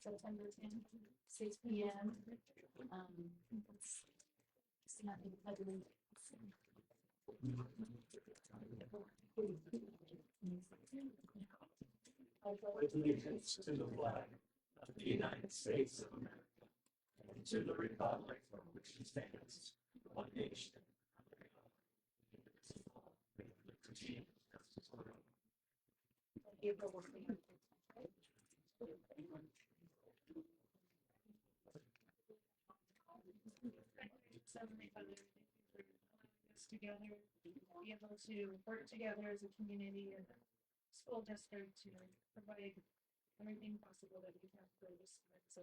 September 10th, 6 p.m. It's not in federal. Allegiance to the flag of the United States of America and to the republic for which it stands, one nation. Together, be able to work together as a community and a school district to provide everything possible that we have for the students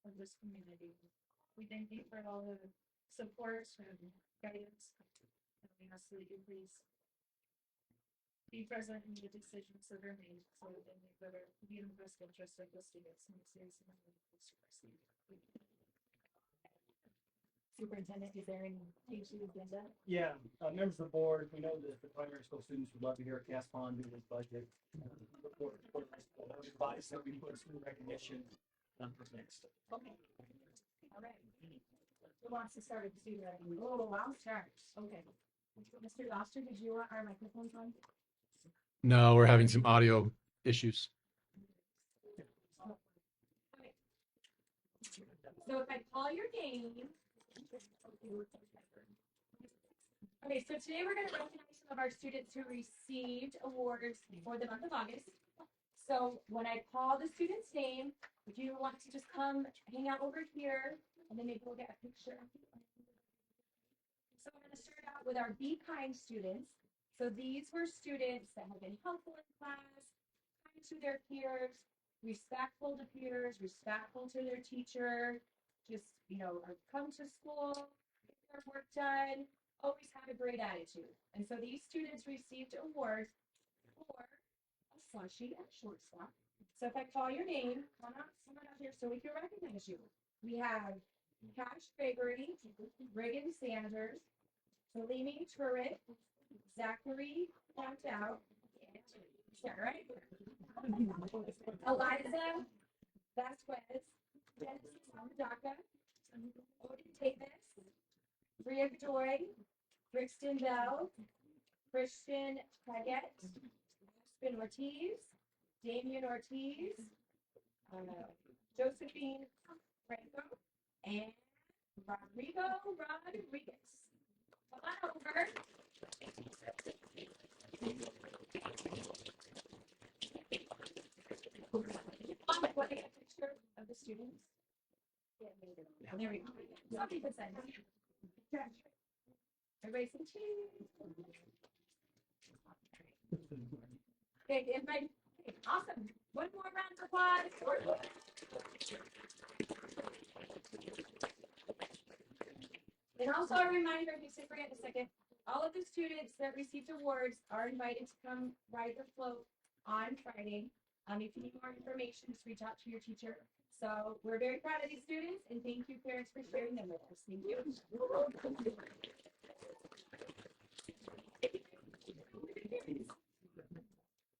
of this community. We thank you for all the support and guidance, and we ask that you please be present in the decisions that are made so that they better be in the best interest of the students and the citizens of the district. Superintendent, is there any change to the agenda? Yeah, members of the board, we know that the primary school students would love to hear Cass Pond do his budget. Advice that we put school recognition next. Okay. All right. Who wants to start with the student recognition? Oh, I'll start. Okay. Mr. Doster, did you want our microphones on? No, we're having some audio issues. Okay. So if I call your name. Okay, so today we're going to recognize some of our students who received awards for the month of August. So when I call the student's name, if you want to just come hang out over here, and then maybe we'll get a picture. So I'm going to start out with our Be Kind students. So these were students that have been helpful in class, kind to their peers, respectful to peers, respectful to their teacher, just, come to school, get their work done, always have a great attitude. And so these students received awards for a slushie and shortstop. So if I call your name, come on out here so we can recognize you. We have Cash Gregory, Reagan Sanders, Salimi Turret, Zachary Pontow, is that right? Eliza Vasquez, Genesis Amadaka, Odin Davis, Bria Joy, Brixton Bell, Christian Paget, Aspen Ortiz, Damian Ortiz, Josephine Franco, and Rodrigo Rodriguez. Come on over. Want to get a picture of the students? Yeah, there we go. Somebody could send it. Everybody say cheese. Okay, everybody. Awesome. One more round of applause. And also a reminder, if you forget in a second, all of the students that received awards are invited to come ride the float on Friday. If you need more information, just reach out to your teacher. So we're very proud of these students, and thank you, parents, for sharing them with us. Thank you.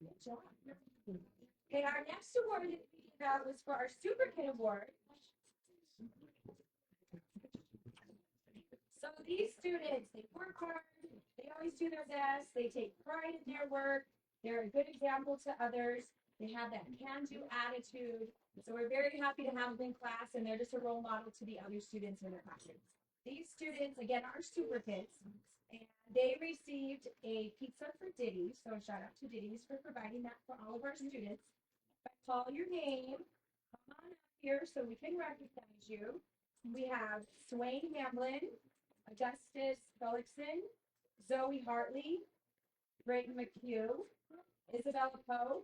Good job. Okay, our next award that we got was for our Super Kid Award. So these students, they work hard, they always do their best, they take pride in their work, they're a good example to others, they have that can-do attitude. So we're very happy to have them in class, and they're just a role model to the other students in their classrooms. These students, again, are super kids, and they received a pizza for Diddy's. So a shout out to Diddy's for providing that for all of our students. If I call your name, come on up here so we can recognize you. We have Swain Hamlin, Augustus Felixson, Zoe Hartley, Brayton McHugh, Isabella Poe,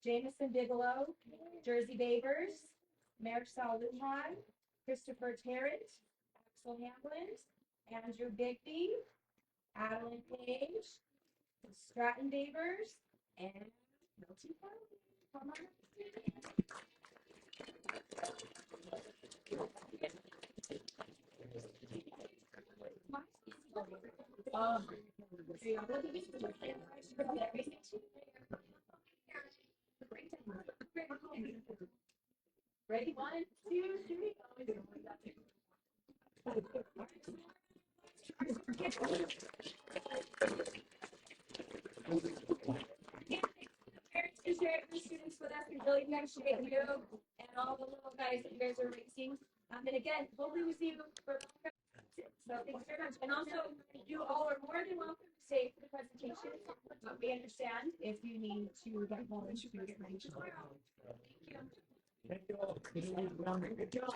Jameson Bigelow, Jersey Babers, Marisol Lujan, Christopher Tarrant, Axel Hamlin, Andrew Bigby, Adeline Page, Stratton Babers, and Milton Farley. Come on. Ready? 1, 2, 3. Parents can share your students with us. We really appreciate you and all the little guys that you guys are raising. And again, hopefully we see you for. So thanks very much. And also, you all are more than welcome to stay for the presentation. But we understand if you need to get home and get ready tomorrow. Thank you. Thank you all. Good job.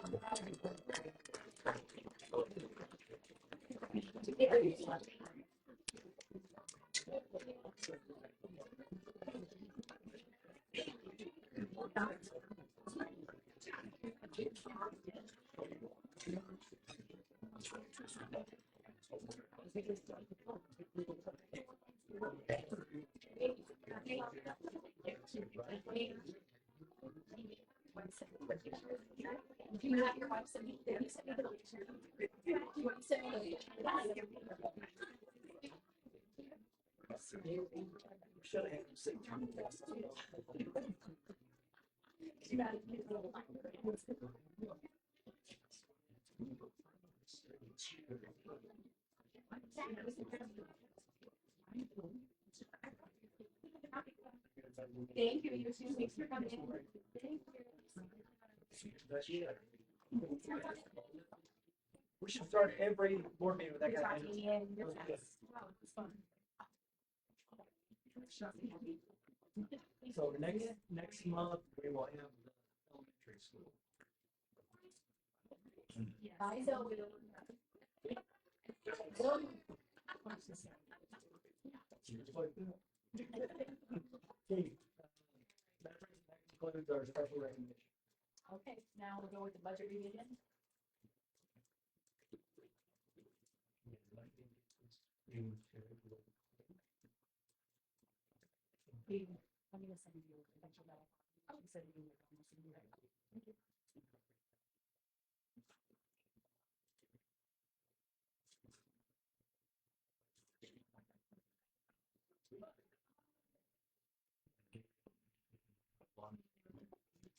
Do you have your wife send me the picture? You want to send me the picture? Should have said Thank you. You too. Thanks for coming in. Thank you. we should start every board meeting with that You're kind of talking energy. in your text. Wow, it's fun. So next month, we will have the elementary school. I know we don't. Okay, that concludes our special recognition. Okay, now we'll go with the budget revision. I'm gonna send you a bunch of that. She said you were almost gonna be right. Thank you.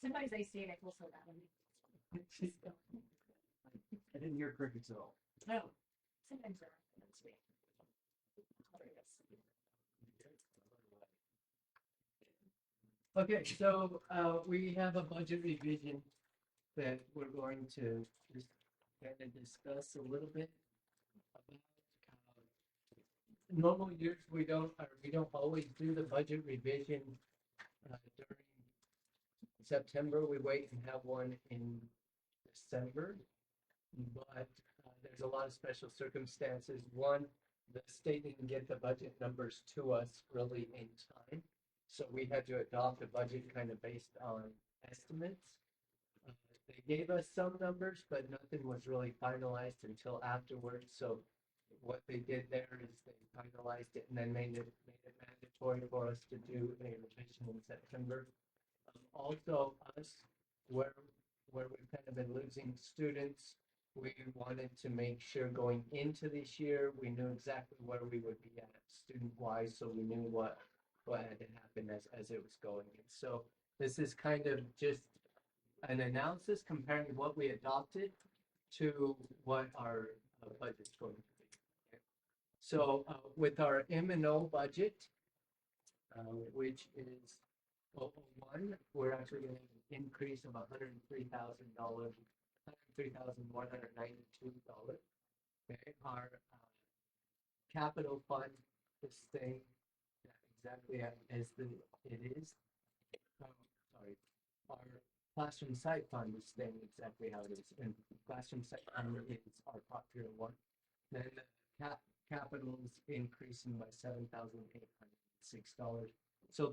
Sometimes they say it will slow down. I didn't hear crickets at all. No. Sometimes they're. That's sweet. Okay, so we have a budget revision that we're going to just kind of discuss a little bit about. Normal years, we don't always do the budget revision during September. We wait and have one in December. But there's a lot of special circumstances. One, the state didn't get the budget numbers to us really in time. So we had to adopt a budget kind of based on estimates. They gave us some numbers, but nothing was really finalized until afterwards. So what they did there is they finalized it and then made it mandatory for us to do a revision in September. Also, us, where we've kind of been losing students, we wanted to make sure going into this year, we knew exactly where we would be at student-wise, so we knew what had to happen as it was going. And so this is kind of just an analysis comparing what we adopted to what our budget's going to be. Okay. So with our M&O budget, which is 001, we're actually going to have an increase of $103,000, $103,192. Okay, our capital fund is staying exactly as it is. Sorry, our classroom site fund is staying exactly how it is, and classroom site fund is our popular one. Then the capital is increasing by $7,806. So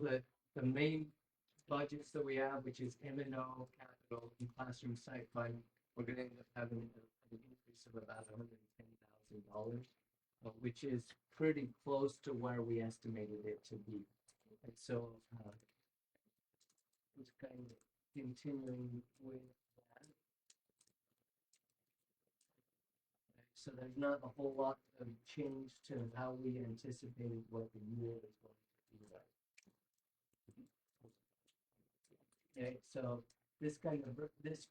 the main budgets that we have, which is M&O, capital, and classroom site fund, we're going to end up having an increase of about $110,000, which is pretty close to where we estimated it to be. And so just kind of continuing with that. So there's not a whole lot of change to how we anticipated what the year is going to be like. Okay, so this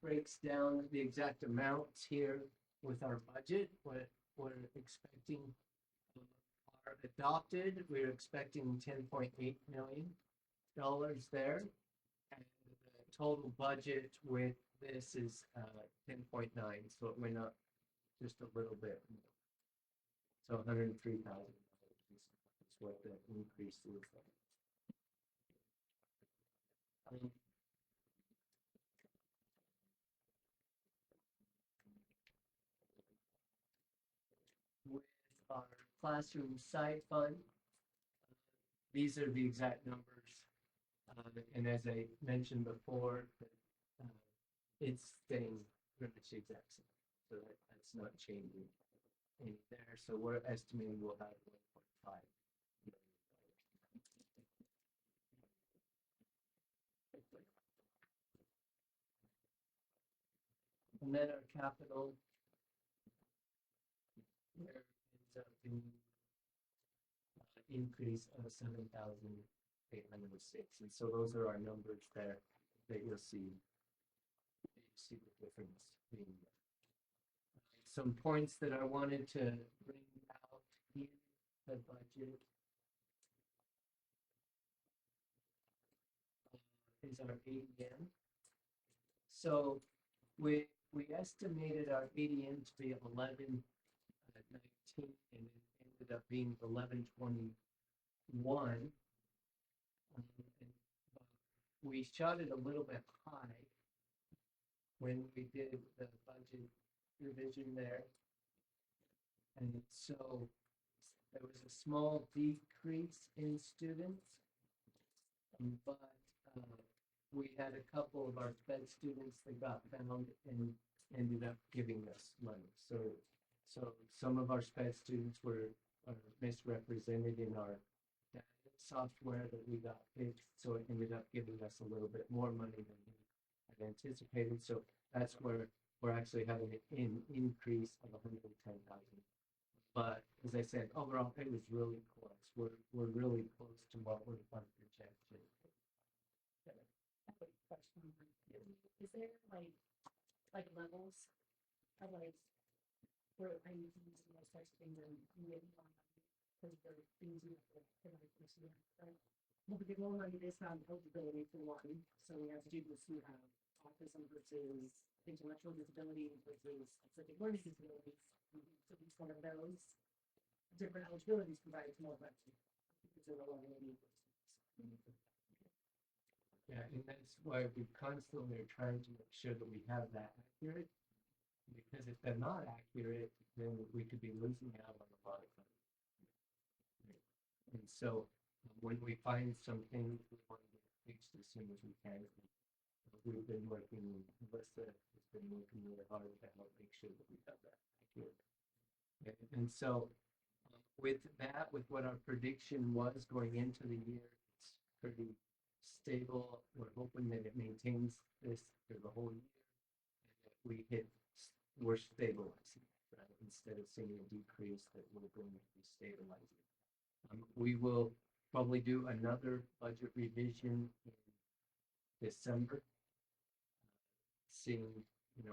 breaks down the exact amounts here with our budget, what we're expecting are adopted. We're expecting $10.8 million there. And the total budget with this is 10.9, so it went up just a little bit. So $103,000 is what the increase is. With our classroom site fund, these are the exact numbers. And as I mentioned before, it's staying pretty much the exact same. So that's not changing any there. So we're estimating we'll have 1.5 million. And then our capital there ends up being increase of 7,806. And so those are our numbers there that you'll see. You see the difference being there. Some points that I wanted to bring out in the budget is our ADM. So we estimated our ADM to be 1119 and it ended up being 1121. And we shot it a little bit high when we did the budget revision there. And so there was a small decrease in students, but we had a couple of our sped students that got found and ended up giving us money. So some of our sped students are misrepresented in our data software that we got fixed. So it ended up giving us a little bit more money than we had anticipated. So that's where we're actually having an increase of 110,000. But as I said, overall, it was really close. We're really close to what we're projected. Question. Is there like levels of like where I use those types of things and maybe because there are things you have to pursue, right? Well, we get more money based on eligibility for one, so we have students who have autism versus intellectual disability versus athletic learning disabilities. So each one of those different eligibilities provided more money because there are a lot of needs. Yeah, and that's why we constantly are trying to make sure that we have that accurate. Because if they're not accurate, then we could be losing out on a lot of money. And so when we find something, we want to get it fixed as soon as we can. We've been working, Melissa has been working really hard to help make sure that we have that accurate. And so with that, with what our prediction was going into the year, it's pretty stable. We're hoping that it maintains this for the whole year and that we're stabilizing, right? Instead of seeing a decrease, that we're going to be stabilizing. We will probably do another budget revision in December, seeing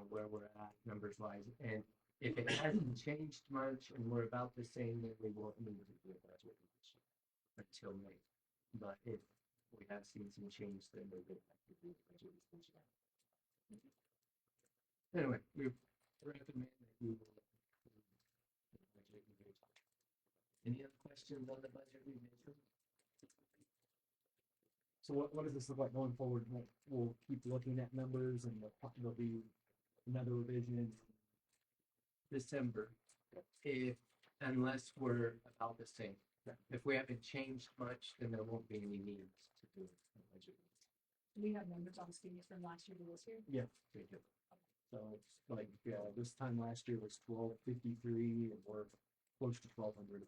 where we're at numbers wise. And if it hasn't changed much and we're about the same, then we won't need to do a budget revision until May. But if we have seen some change, then we'll get back to the budget revision. Anyway, we recommend that you will approve the budget revision. Any other questions on the budget revision? So what does this look like going forward? We'll keep looking at numbers and there'll be another revision. December, unless we're about the same. If we haven't changed much, then there won't be any needs to do a budget. Do we have numbers on students from last year to this year? Yeah. So it's like this time last year was 1253 and we're close to 1200.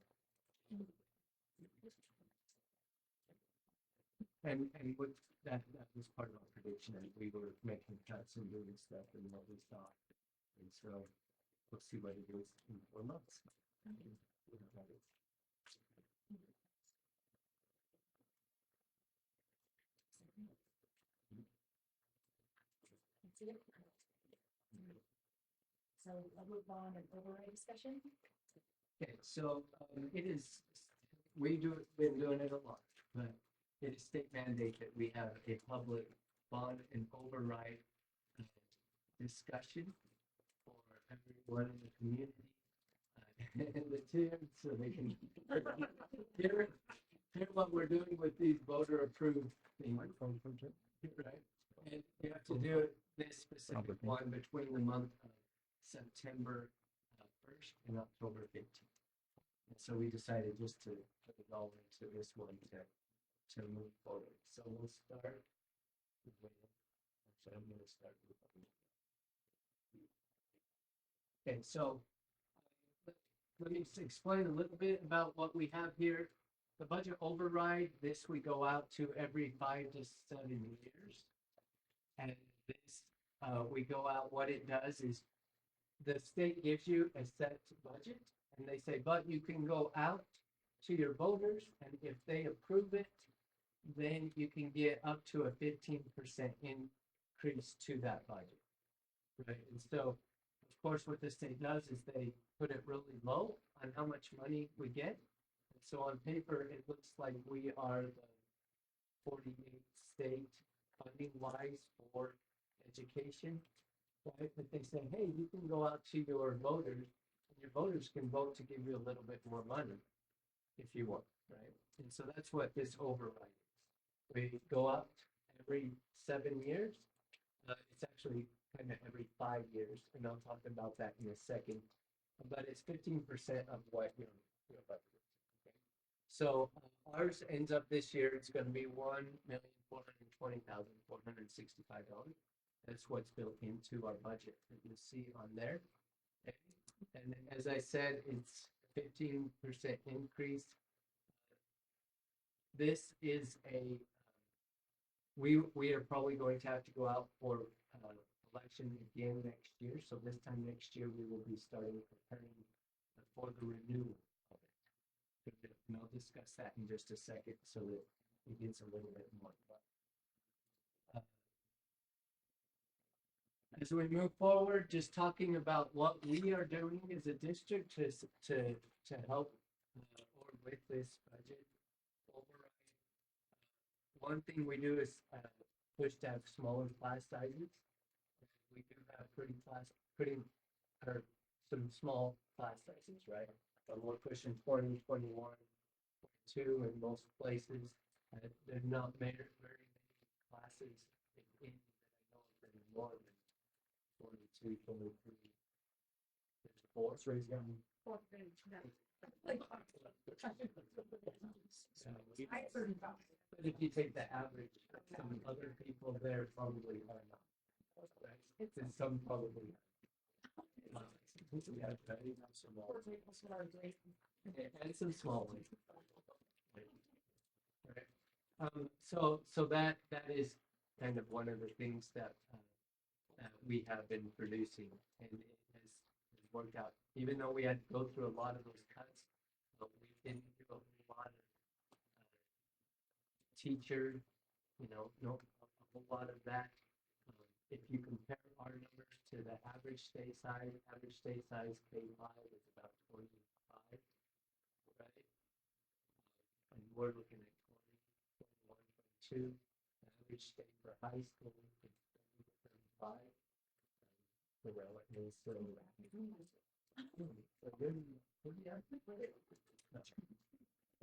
And with that was part of our prediction that we were making cuts and doing stuff and what we thought. And so we'll see what it is in 4 months. See it? So a move on and override discussion. Okay, so it is, been doing it a lot, but it is state mandate that we have a public bond and override uh, discussion for everyone in the community. And the tier, so they can hear what we're doing with these voter approved things. Right? And you have to do this specific one between the month of September 1st and October 15th. And so we decided just to put it all into this one to move forward. So we'll start. Actually, I'm going to start with. Okay, so let me just explain a little bit about what we have here. The budget override, this we go out to every 5 to 7 years. And this, we go out, what it does is the state gives you a set budget and they say, but you can go out to your voters and if they approve it, then you can get up to a 15% increase to that budget. Right, and so of course, what the state does is they put it really low on how much money we get. And so on paper, it looks like we are the 48th state funding wise for education. Right? But they say, hey, you can go out to your voters and your voters can vote to give you a little bit more money if you want, right? And so that's what this override is. We go out every 7 years. It's actually kind of every 5 years, and I'll talk about that in a second. But it's 15% of what your budget is. Okay? So ours ends up this year. It's going to be $1,420,465. That's what's built into our budget that you see on there. Okay? And as I said, it's 15% increase. This is a we are probably going to have to go out for election again next year. So this time next year, we will be starting preparing for the renewal of it. And I'll discuss that in just a second so that it gets a little bit more. As we move forward, just talking about what we are doing as a district to help or with this budget override. One thing we do is push to have smaller class sizes. We do have some small class sizes, right? But we're pushing 20, 21, 22 in most places. There's not very many classes in that I know of anymore than 42, 23. There's 4. Let's raise them. Fourth grade, no. I 35. But if you take the average, some other people there probably are not. Right? And some probably are. And some small ones. Right. So that is kind of one of the things that we have been producing, and it has worked out. Even though we had to go through a lot of those cuts, but we didn't do a lot of teacher, no, a whole lot of that. If you compare our numbers to the average state size K-5 is about 25, right? And we're looking at 20, 21, 22. The average state for high school is 35. The relative is still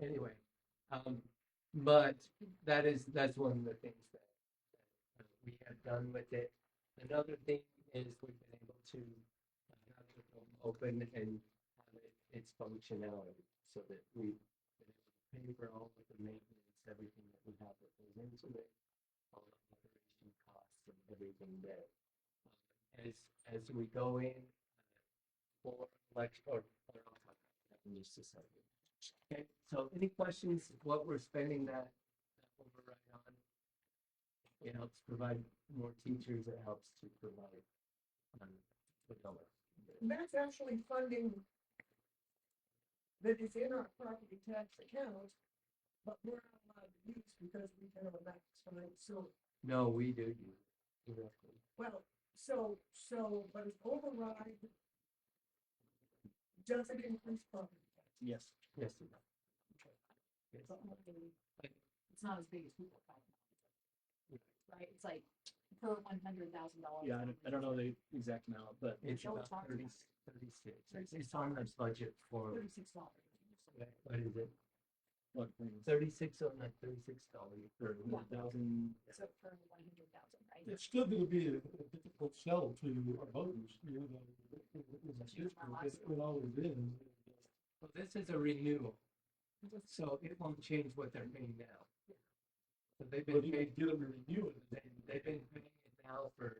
anyway, but that's one of the things that we have done with it. Another thing is we've been able to have the film open and have its functionality so that we've been able to pay for all of the maintenance, everything that we have that goes into it, all the operation costs and everything there. As we go in for election, or I'll talk about that in just a second. Okay, so any questions? What we're spending that override on? It helps provide more teachers. It helps to provide the dollar. That's actually funding that is in our property tax account, but we're not allowed to use because we have a max, right? So, No, we do use it directly. well, So, but an override doesn't increase property tax. Yes. Yes. it does. Yes. It's not really- it's not as big as people talk about. Right, it's like per $100,000. Yeah, I don't know the exact amount, but It's Don't about talk about it. 36. It's on the budget for, $36. what is it? what, 36 on that $36. for 1,000. So per 100,000, right? It's still gonna be a difficult sell to our voters, you know, in the district, it always is. Well, this is a renewal, so it won't change what they're paying now. So they've been But you paying, can get them to renew it. they've been paying it now for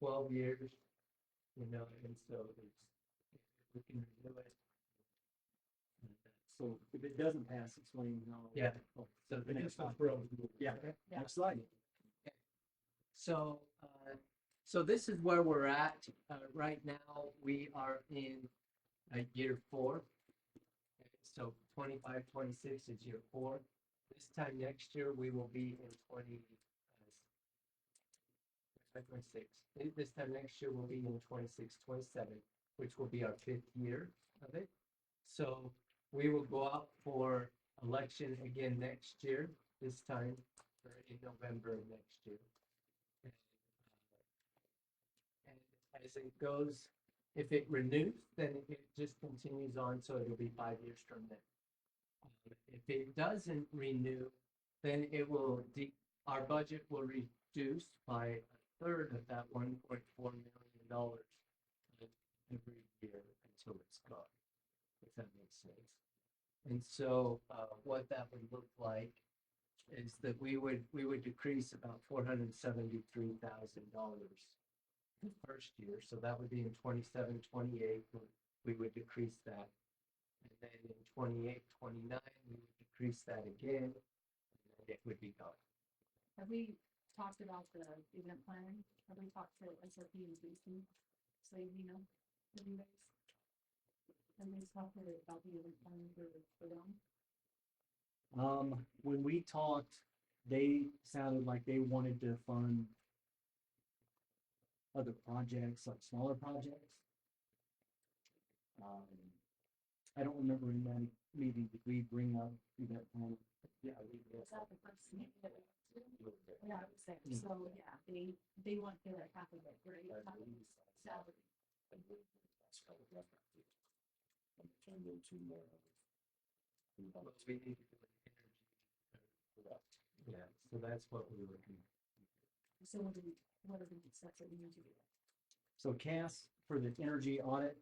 12 years, you know, and so it's, if we can renew it. So if it doesn't pass, explain how. Yeah. Oh, So the next That's one. where I was going. Yeah, Yeah. next slide. So, so this is where we're at. Right now, we are in year 4. So 25, 26 is year 4. This time next year, we will be in 26. This time next year, we'll be in 26, 27, which will be our 5th year of it. So we will go out for election again next year, this time, or in November of next year. And as it goes, if it renews, then it just continues on, so it'll be 5 years from then. If it doesn't renew, then it will, our budget will reduce by 1/3 of that $1.4 million every year until it's gone, if that makes sense. And so what that would look like is that we would decrease about $473,000 the first year, so that would be in 27, 28, we would decrease that. And then in 28, 29, we would decrease that again, and then it would be gone. Have we talked about the event planning? Have we talked to SRP and BC? So you know, have you guys? Have we talked about the event planning for them? When we talked, they sounded like they wanted to fund other projects, like smaller projects. I don't remember in that meeting, did we bring up event planning? Yeah, we did. Was that the first meeting that we went to? Yeah, I was there. So, yeah, they want their half of it, right? Half of the salary. Well, we need to do an energy. Yeah, so that's what we were looking. So what are the next steps that we need to do? So Cass, for the energy audit,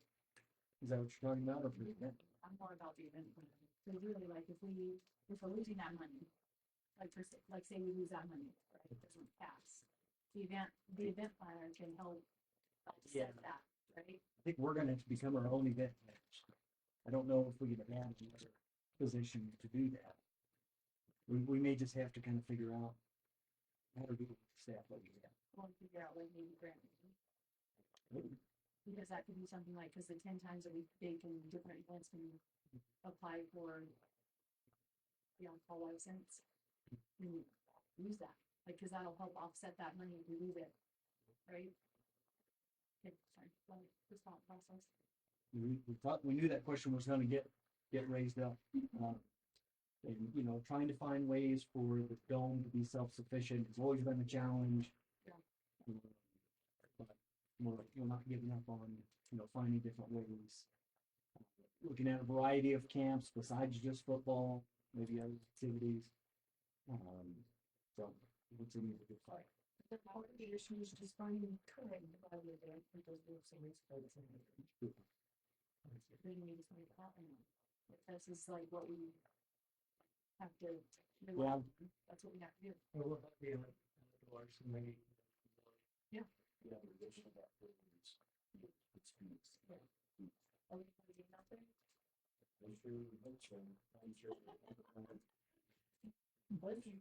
is that what you're talking about, or for the event? I'm more about the event planning. So really like if we're losing that money, like say we lose that money, right, it doesn't pass. The event planner can help Yeah. offset that, right? I think we're gonna have to become our own event manager. I don't know if we can add another position to do that. We may just have to kind of figure out how to do staff like that. We'll figure out like maybe grant. Because that could be something like, because the 10 times a week, they can, different events can apply for the on-call license. And use that, like, because that'll help offset that money if we lose it, right? Okay, sorry, like, the thought process. We knew that question was gonna get raised up. And, you know, trying to find ways for the dome to be self-sufficient has always been a challenge. Yeah. But we're not giving up on, you know, finding different ways. Looking at a variety of camps besides just football, maybe other activities. So it's a good fight. The power of the issue is just finding time to buy the event for those groups and experts and then we just make it happen. This is like what we have to, Yeah. that's what we have to do. Or what about the outdoors and maybe? Yeah. Yeah. Are we gonna do nothing? What? Okay.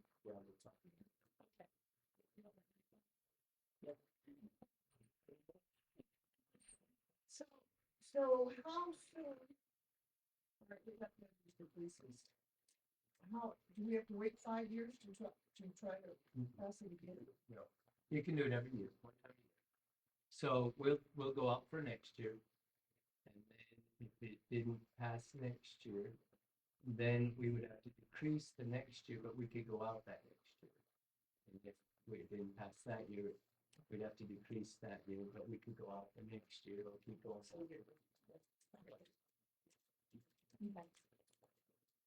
So how soon? All right, we have to use the polices. How, do we have to wait 5 years to try to pass it again? No, you can do it every year, one time a year. So we'll go out for next year. And then if it didn't pass next year, then we would have to decrease the next year, but we could go out that next year. And if we didn't pass that year, we'd have to decrease that year, but we could go out the next year, it'll keep going.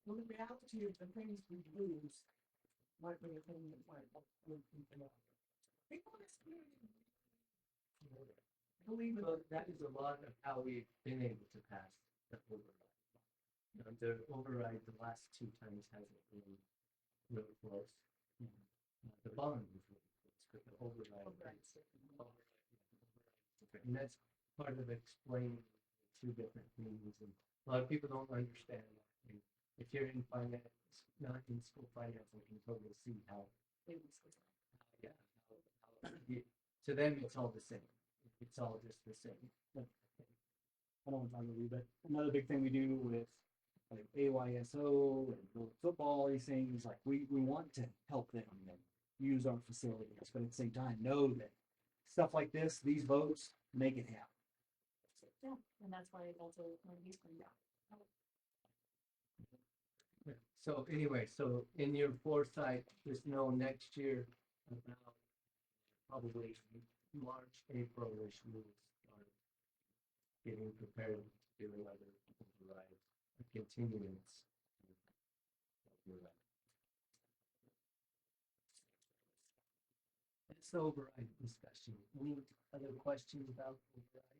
Well, the reality of the things we lose might be a thing that might help people out. People in this community believe it. Well, that is a lot of how we've been able to pass the override. The override the last two times hasn't been real close. The bond was really close, but the override. Override's And that's part of explaining the two different things, and a lot of people don't understand that. And if you're in finance, not in school finance, you can totally see how, yeah, to them, it's all the same. It's all just the same. I don't want to talk about you, but another big thing we do with like AYSO and football, these things, like we want to help them and use our facilities, but at the same time, know that stuff like this, these votes, make it happen. Yeah, and that's why also when he's going down. So anyway, so in your foresight, just know next year about probably March, April-ish, we'll start getting prepared to do another override, a continuance. Override. That's the override discussion. Any other questions about override?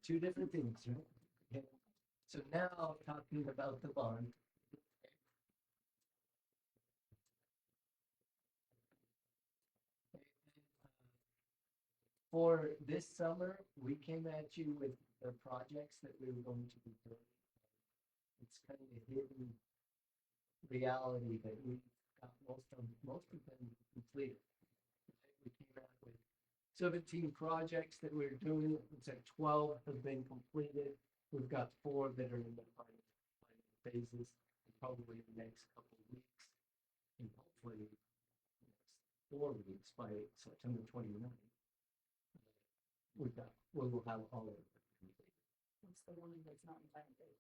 Two different things, right? Okay. So now talking about the bond. For this summer, we came at you with the projects that we were going to be doing. It's kind of a hidden reality that we got most of them completed. We came out with 17 projects that we're doing. It's like 12 have been completed. We've got 4 that are in the final phases, probably in the next couple of weeks, and hopefully next 4 weeks by September 29th. We will have all of it completed. What's the one that's not in time phase?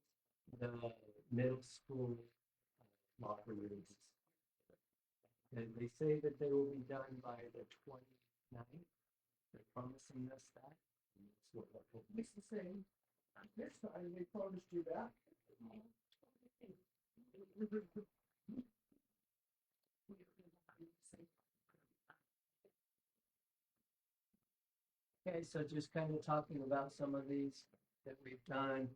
The middle school locker rooms. And they say that they will be done by the 29th. They're promising us that. And that's what we're hoping. It's the same. This time they promised you that. Okay, so just kind of talking about some of these that we've done.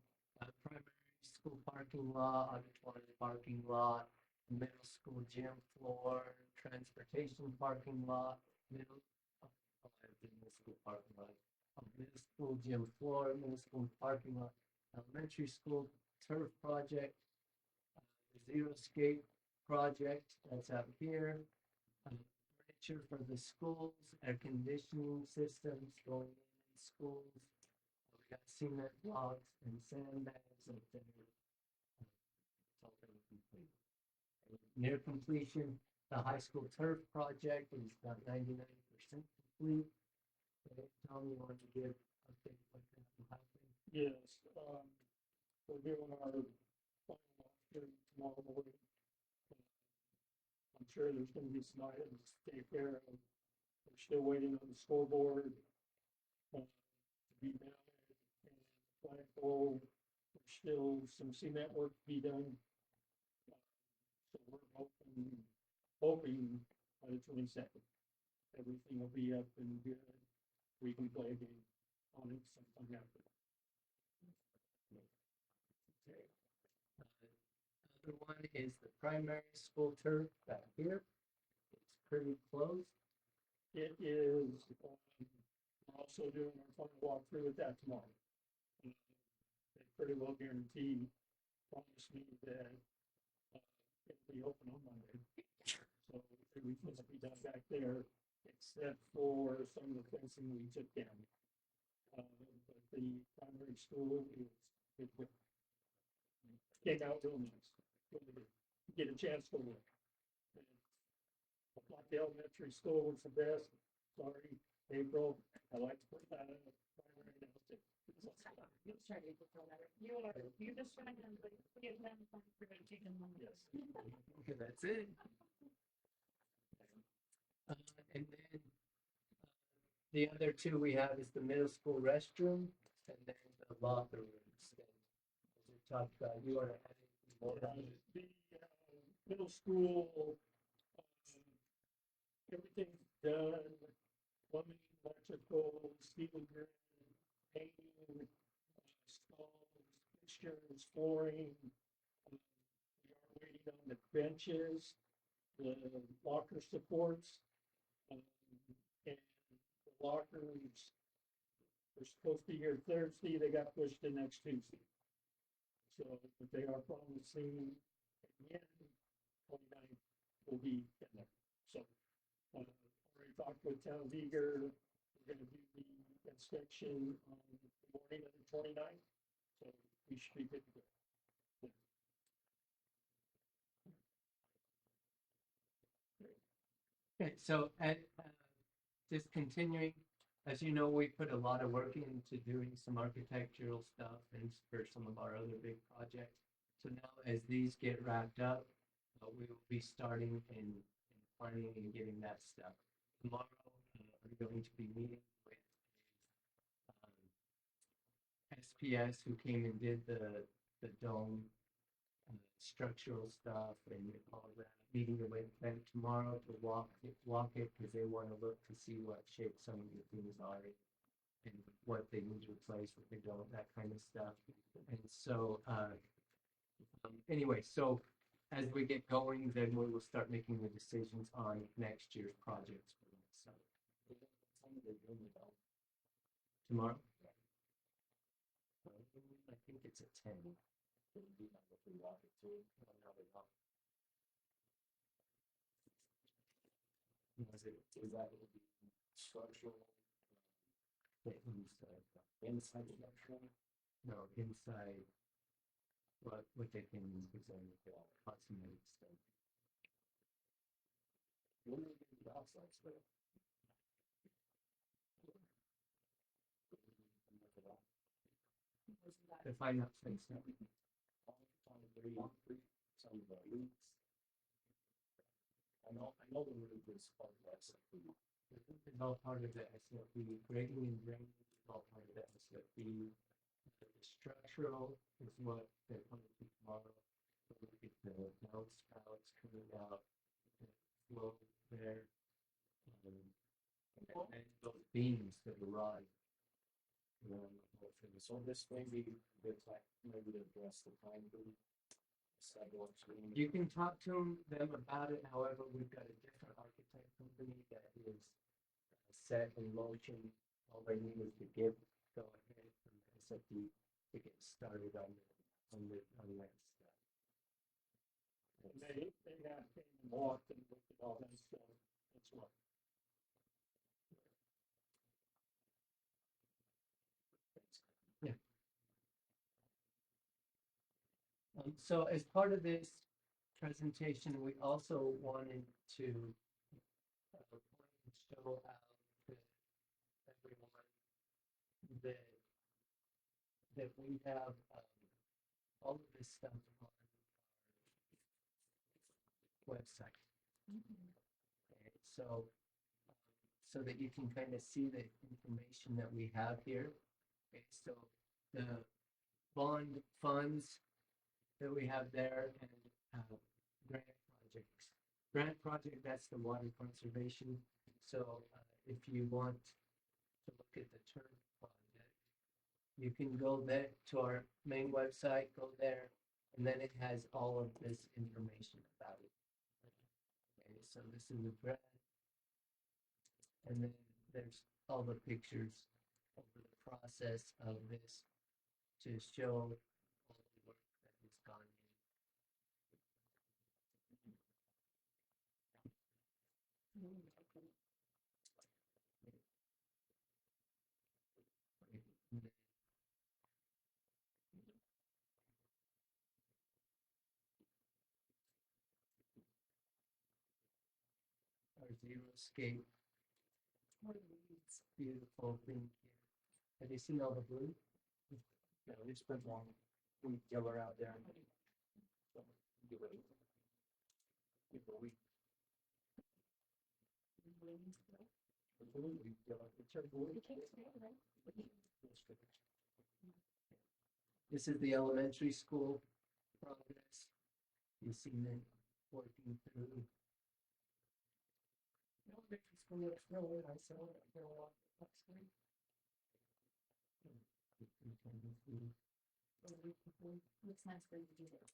Primary school parking lot, auditorium parking lot, middle school gym floor, transportation parking lot, middle school parking lot, middle school gym floor, middle school parking lot, elementary school turf project, the zero skate project that's out here, furniture for the schools, air conditioning systems going in schools. We got cement blocks and sandbags up there. It's all been completed. Near completion, the high school turf project is about 99% complete. Okay, Tom, you want to give update what that happened? Yes, we're doing our final walkthrough tomorrow morning. I'm sure there's gonna be some items to take care of. We're still waiting on the scoreboard to be mounted and the flagpole. There's still some cement work to be done. So we're hoping by the 22nd, everything will be up and good. We can play a game on it sometime after. Okay. Other one is the primary school turf back here. It's pretty close. It is, we're also doing our final walkthrough with that tomorrow. They pretty well guaranteed, promised me that it'll be open on Monday. So everything will be done back there, except for some of the fencing we took down. But the primary school is, it came out real nice. Really good. get a chance to look. And I thought the elementary school was the best. Sorry, April, I like to put that in the primary now too. You start April letter. You just trying to like give them some for taking them. Yes. Okay, that's it. And then the other two we have is the middle school restroom and then the locker rooms. And as we talked about, you want to add anything more? The middle school, everything's done, plumbing, electrical, steel grid, painting, stalls, fixtures, flooring. We are waiting on the benches, the locker supports, and the lockers were supposed to be here Thursday, they got pushed to next Tuesday. So, but they are promising again, 29th will be in there. So, already talked with Town of Eager, we're gonna do the inspection on the morning of the 29th. So we should be good to go. Okay, so just continuing, as you know, we put a lot of work into doing some architectural stuff and for some of our other big projects. So now as these get wrapped up, we will be starting in planning and getting that stuff. Tomorrow, we're going to be meeting with SPS who came and did the dome structural stuff and all that. Meeting with them tomorrow to walk it because they want to look to see what shape some of the things are and what they need to replace, what they don't, that kind of stuff. And so anyway, so as we get going, then we will start making the decisions on next year's projects for the summer. Tomorrow? I think it's at 10. Was it, is that will be structural? The inside structural? No, inside. What they can present cosmetic stuff. When are we the outside stuff? To find out things now. Some of the leaks. I know the roof is part of that. It's all part of the SFP. Grading and drainage is all part of the SFP. The structural is what they're coming to tomorrow. So look at the downspouts coming out, the flow there. And those beams that are rod. So this maybe address the time boom. You can talk to them about it. However, we've got a different architect company that is set in motion. All they need is to go ahead from SFD to get started on that stuff. And they have came and walked and looked at all that stuff. That's what. Yeah. So as part of this presentation, we also wanted to show out to everyone that we have all of this stuff on our website. Okay, so that you can kind of see the information that we have here. Okay, so the bond funds that we have there and grant projects. Grant project, that's the water conservation. So if you want to look at the term project, you can go there to our main website, go there, and then it has all of this information about it. Okay, so this is the grant. And then there's all the pictures of the process of this to show all the work that has gone in. Xeriscape. Beautiful thing here. Have you seen all the blue? Yeah, we spent one week killer out there. Give it a week. Absolutely, it's a blue. This is the elementary school progress. You see them working through. Elementary school looks really nice. I want to go on next week. Looks nice for you to do that.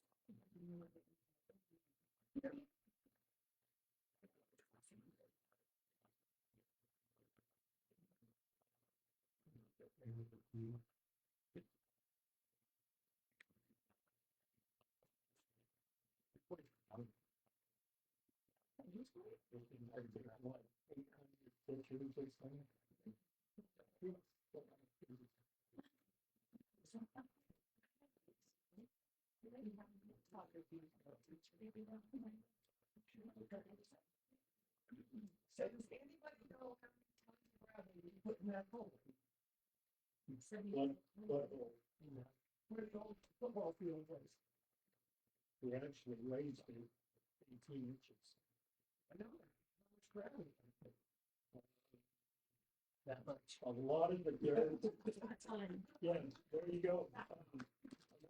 So does anybody know how many tons of gravel you put in that hole? Where the old football field was. We actually raised it 18 inches. I know. How much gravel? That much. A lot of the dirt, A ton. yeah, there you go.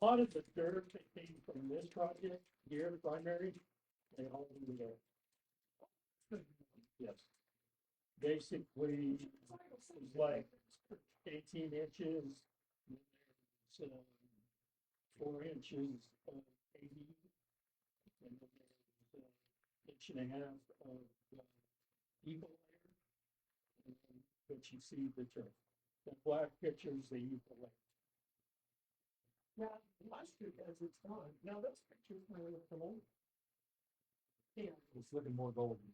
A lot of the dirt that came from this project here, the primary, they all do that. Yes. Basically, it was like 18 inches. There's 4 inches of AD. And then there's inch and a half of eagle layer. And then, but you see the black pictures, the eagle layer. Yeah, last year as it's gone. Now those pictures may look old. Yeah, It's looking more golden.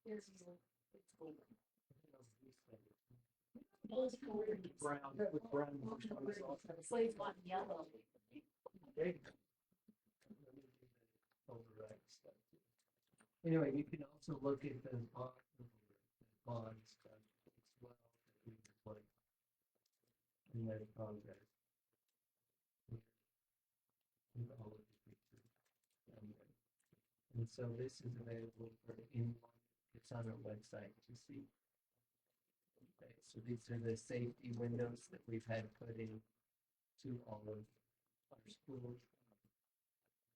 there's, it's gold. Brown, with brown. Slave's on yellow. Okay. Override stuff. Anyway, you can also look at the bond stuff as well. That we deployed. And then progress. And all of the pictures. And so this is available for anyone. It's on our website to see. Okay, so these are the safety windows that we've had put in to all of our schools.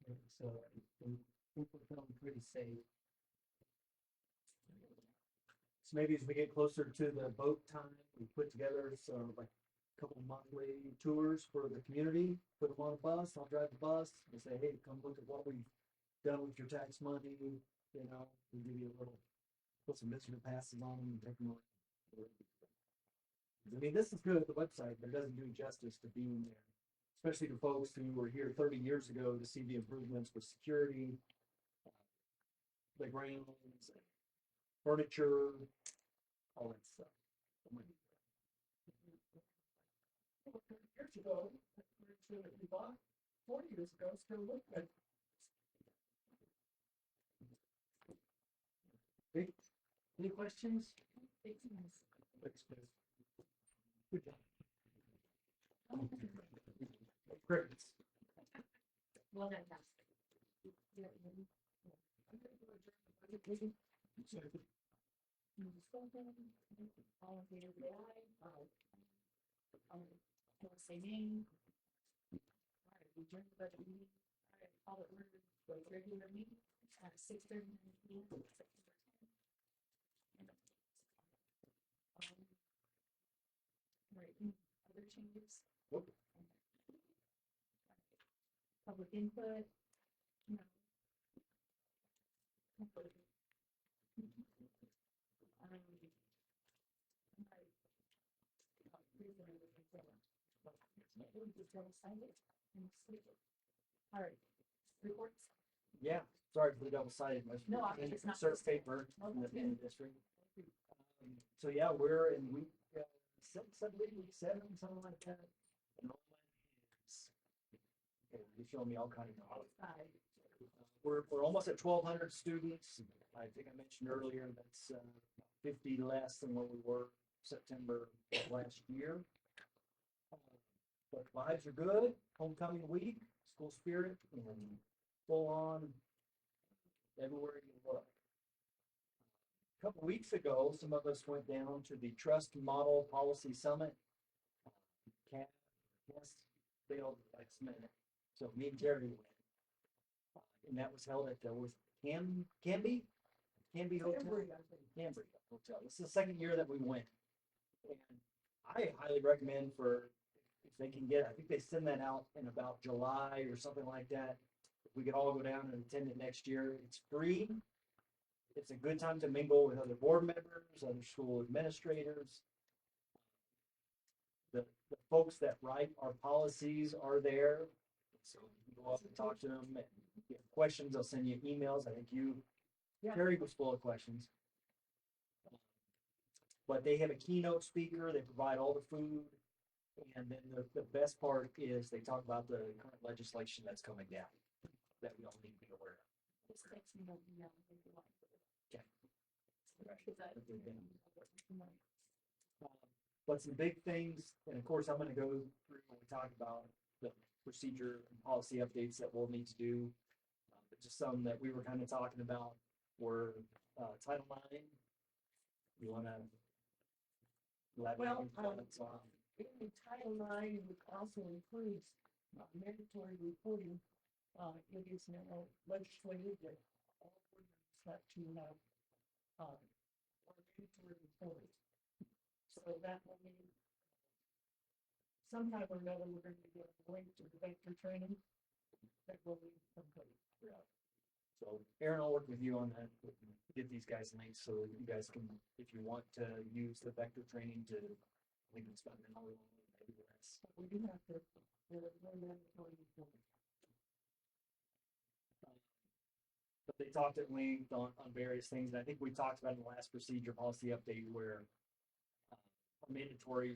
And so I think we're feeling pretty safe. So maybe as we get closer to the boat time, we put together some like a couple monthly tours for the community, put them on a bus, I'll drive the bus and say, hey, come look at what we've done with your tax money, you know, we give you a little, put some visitor passes on them and take them around. I mean, this is good at the website, but it doesn't do justice to being there, especially to folks who were here 30 years ago to see the improvements with security, the grounds, furniture, all that stuff. Years ago, that we bought 40 years ago, still look good. Okay. Any questions? Good job. Crickets. Well done, guys. All in favor, say aye. Don't say nay. All right, we adjourn the budget meeting. All right, call it order, the regular meeting at 6:30 p.m. September 10th. All right, any other changes? Nope. Public input? No. All right, reports. Yeah, sorry for the double sided. No, I mean, it's not- Search paper in the district. So yeah, we're in week 6, I believe, week 7, something like that. Enrollment is, okay, you're showing me all kinds of. We're almost at 1,200 students. I think I mentioned earlier, that's 50 less than what we were September of last year. But vibes are good, homecoming week, school spirit, and full on everywhere you look. A couple weeks ago, some of us went down to the Trust Model Policy Summit. Yes, failed last minute. So me and Jerry went. And that was held at the Canby Hotel. Cambria Hotel. This is the second year that we went. And I highly recommend for, if they can get, I think they send that out in about July or something like that. If we could all go down and attend it next year, it's free. It's a good time to mingle with other board members, other school administrators. The folks that write our policies are there. So you can go up and talk to them. And if you have questions, they'll send you emails. I think Terry was full of questions. But they have a keynote speaker. They provide all the food. And then the best part is they talk about the current legislation that's coming down that we all need to be aware of. But some big things, and of course, I'm going to go through when we talk about the procedure and policy updates that we'll need to do. But just some that we were kind of talking about were Title IX. You want to elaborate on comments on? In Title IX, which also includes mandatory reporting, it is now legislated that all board members have to have mandatory reporting. So that will mean sometime or another we're going to get a link to the vector training that will be complete. Yeah. So Aaron, I'll work with you on that. Get these guys links so you guys can, if you want to use the vector training to, I think it's about an hour long, maybe less. We do have to mandatory reporting. But they talked at length on various things. And I think we talked about in the last procedure policy update where mandatory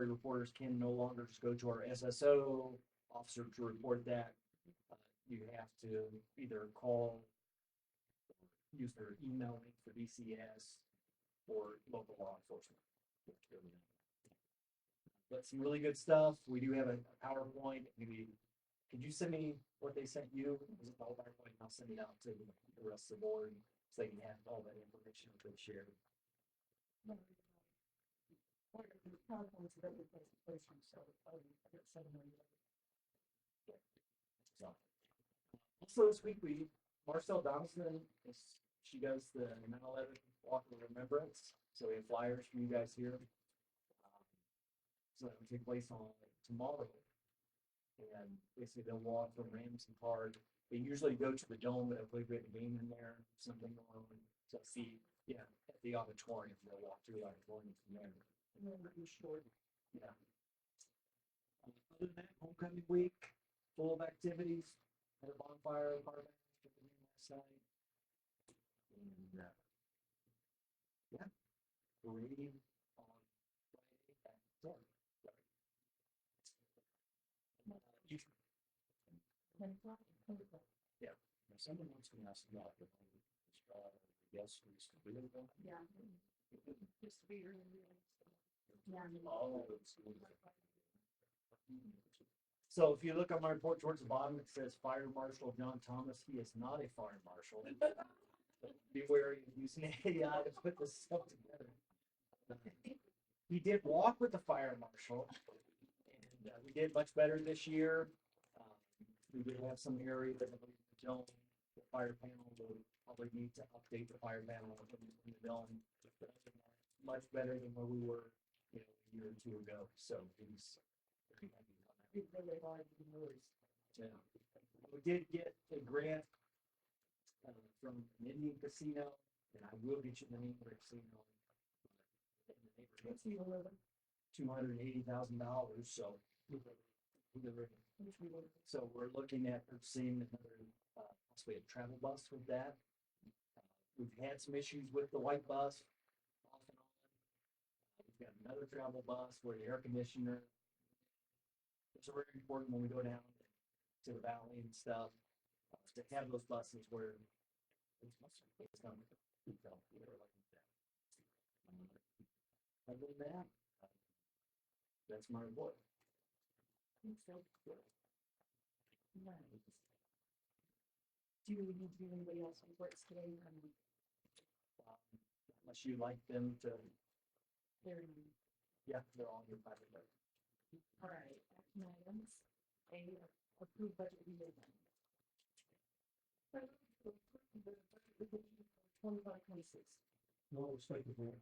reporters can no longer just go to our SSO officer to report that. You have to either call, use their email link for DCS or local law enforcement. But some really good stuff. We do have a PowerPoint. Maybe could you send me what they sent you? Is it all PowerPoint? I'll send it out to the rest of the board so they can have all that information that they shared. Also this week Marcel Donaldson she does the 9/11 Walk of Remembrance. So we have flyers for you guys here. So that will take place on tomorrow. And basically they'll walk from Ramsey Park. They usually go to the dome, but I believe we have a game in there, something going on. So at the auditorium, they'll walk through the auditorium from there. Yeah. Other than that, homecoming week, full of activities, had a bonfire, last night. And parade on Friday at dark. Yeah. Someone wants to ask about the yes, Yeah. Just to be really. So if you look on my report towards the bottom, it says Fire Marshal John Thomas. He is not a fire marshal. Be wary of using AI to put this stuff together. He did walk with the fire marshal, and we did much better this year. We did have some areas that the dome, the fire panel, will probably need to update the fire panel in the dome. Much better than where we were, a year or two ago. So he's very happy on that. Yeah. We did get a grant from an Indian casino, and I will get you the name of the casino. $280,000. So we're looking at purchasing another, possibly a travel bus with that. We've had some issues with the white bus off and on. We've got another travel bus where the air conditioner. It's very important when we go down to the valley and stuff to have those buses where It's not other than that, that's my report. So, nice. Do we need to do anybody else reports today? Unless you like them to, They're, yeah, they're all in your packet. all right, action items, a approved budget revision. 25-26. No, it's like the board.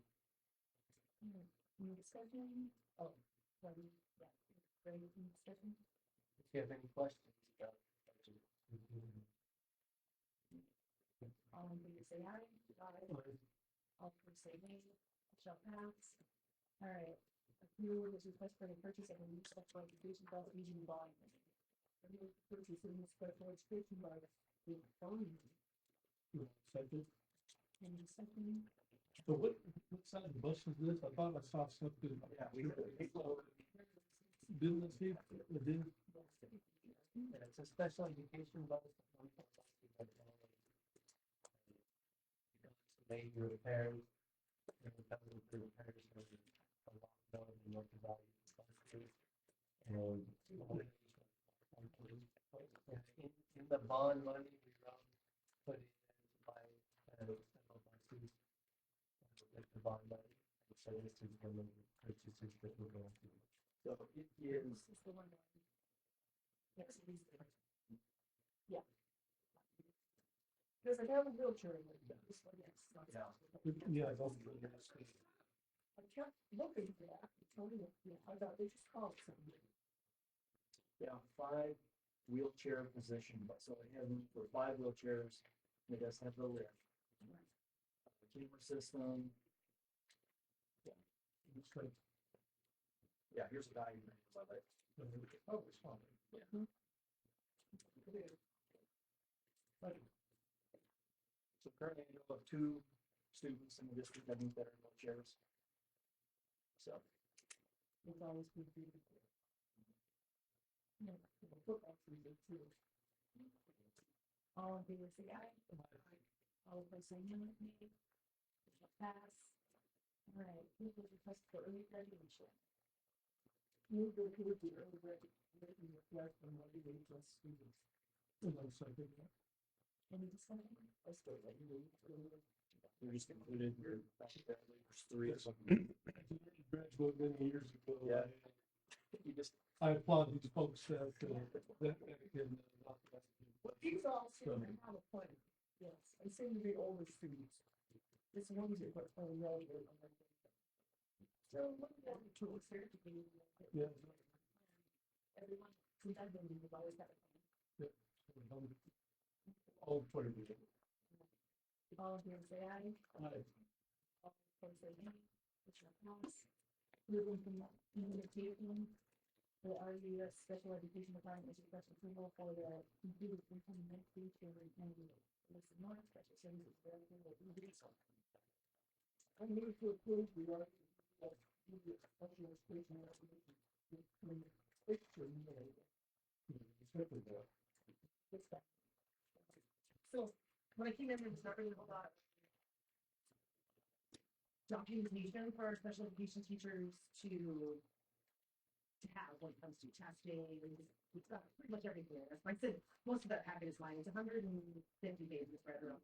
Any discussion? Oh, ready, yeah, ready for discussion? If you have any questions about All in favor, say aye. Aye. All opposed, say nay. Shall pass. All right. Approve this request for the purchase of a new special education bus using bond. Purchase of a new special education bus with bond. Second. Any second? So what side of the bus is this? I thought I saw something. Yeah, we have Business here, it didn't. Yeah, it's a special education bus. Major repairs. And the company for repairs for a lot of the work value. And in the bond money, we put it in by several buses. Like the bond money. And so this is the purchases that we're going to. So it is, This is the one that. Next to these. Yeah. Because I have a wheelchair in it. This one, yes. Yeah, I don't. I kept looking for that. I thought they just called it something. yeah, 5 wheelchair position, but so it has room for 5 wheelchairs. It does have the lift. Camera system. Yeah. It's like, Yeah, here's a diagram of it. oh, it's fine. Yeah. So currently I know of 2 students in the district that need better wheelchairs. So, It's always good to be. No, football season too. All in favor, say aye. All opposed, say no. Nay. It shall pass. All right, who will request for early graduation? Move to approve the early graduation request from one of the students. And I second that. Any discussion? I still like you. we're just included here. There's 3. So Graduated many years ago. Yeah. you just, I applaud these folks that can. But these all seem to have a plan. Yes, they seem to be older students. This one's a but younger. So look at the tools here to be. Yeah. Everyone, since I've been, we've always had a plan. All for it. All in favor, say aye. All opposed, say nay. It shall pass. Moving from that communication. The RVUSD Special Education Department is requesting approval for the completed implementation and list of more special services available at EDS. I move to approve the special education. So when I came in, there was not really a lot of documentation for our special education teachers to have when it comes to testing. It's got pretty much everything there. Like I said, most of that packet is mine. It's 150 pages right around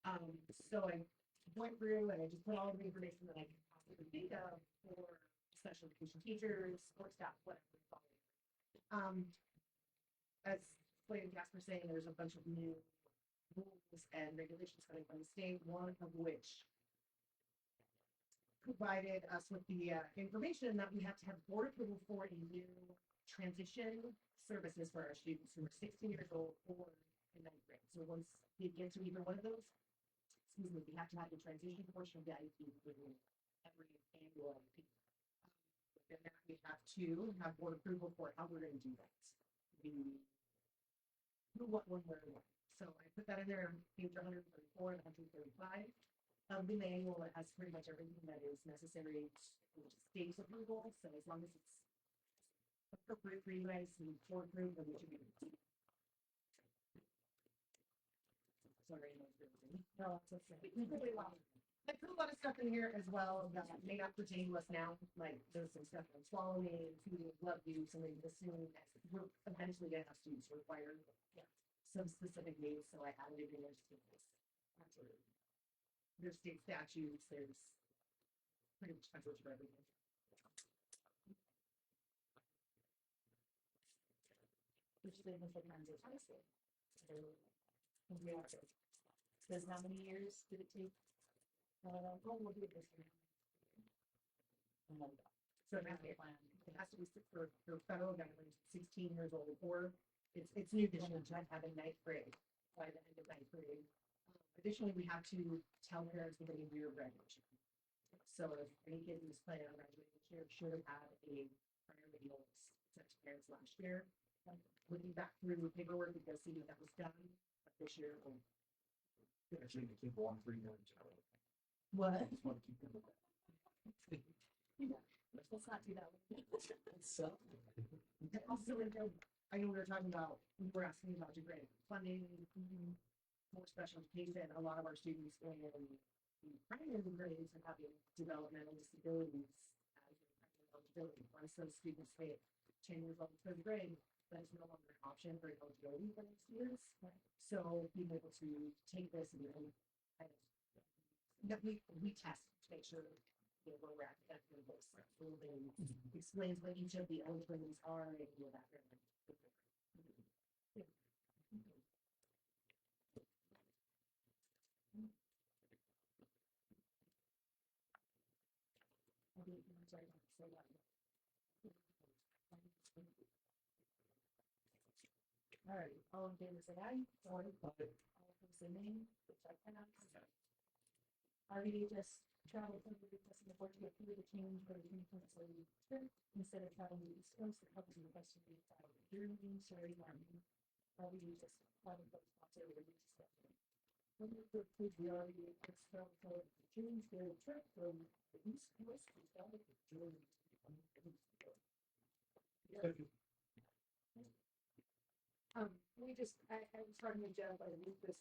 there. So I went through and I just put all the information that I could possibly think of for special education teachers, support staff, whatever. As Clay and Jasper saying, there's a bunch of new rules and regulations coming from the state, one of which provided us with the information that we have to have board approval for a new transition services for our students who are 16 years old or in 9th grade. So once they get to either one of those, excuse me, we have to have the transition portion of the IEP within every annual IEP. Within that, we have to have board approval for how we're going to do that. Who, what, when, where, when. So I put that in there, page 134 and 135. The manual, it has pretty much everything that is necessary to state approval. So as long as it's appropriate for you guys and board approval, then we should be. sorry, no, it's okay. We really love it. I put a lot of stuff in here as well that may not pertain to us now, like there's some stuff on swallowing, feeding, blood use, and then assuming that we're eventually gonna have students require some specific needs, so I added it in there. Absolutely. There's state statutes, there's pretty much coverage for everything. Which is the kinds of places. Says how many years did it take? We'll do it this year. So it has to be planned. It has to be for federal guidelines, 16 years old, or it's new this year, to have a ninth grade by the end of ninth grade. Additionally, we have to tell parents within a year of graduation. So if any kid who's planning on graduating this year should have had a prior video sent to parents last year. Looking back through paperwork, we can see that was done, but this year. Actually, the keep on 3 minutes. What? Just want to keep them. Let's not do that. So. Also, I know we were talking about, we were asking about degree funding, more special education. A lot of our students in primary grades are having developmental disabilities as a primary eligibility. Once those students hit 10 years old, third grade, that is no longer an option for eligibility for those students. So being able to take this and we test to make sure where we're at in this. Explains what each of the eligibilities are and what that. All right, all in favor, say aye. All opposed, say nay. Which I cannot. RVUSD travel plan requesting the board to approve the change for the 2020 trip instead of traveling to the East Coast. The couple of requested to be filed with Germany, sorry, RVUSD travel plan sponsor release. When we approve the RVUSD travel plan to change their trip from the East Coast to travel to Germany. I was talking to Jeff, I moved this,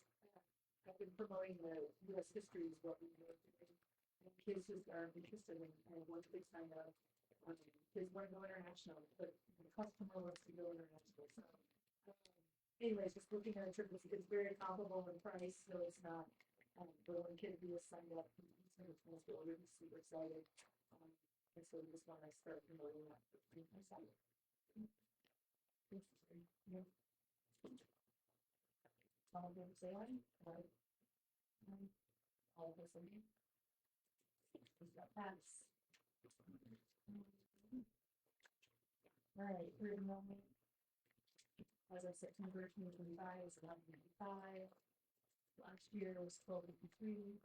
I've been promoting the US history is what we were doing. And kids just are interested in, and once they sign up, kids want to go international, but the customer wants to go international, so. Anyways, just looking at a trip, it's very comparable in price, so it's not, the one kid who was signed up, he's really super excited. And so we just want to start promoting that. Interesting, yeah. All of them say aye. All of us again. Pass. All right, third enrollment. As of September 2025 is 1195. Last year was 1253.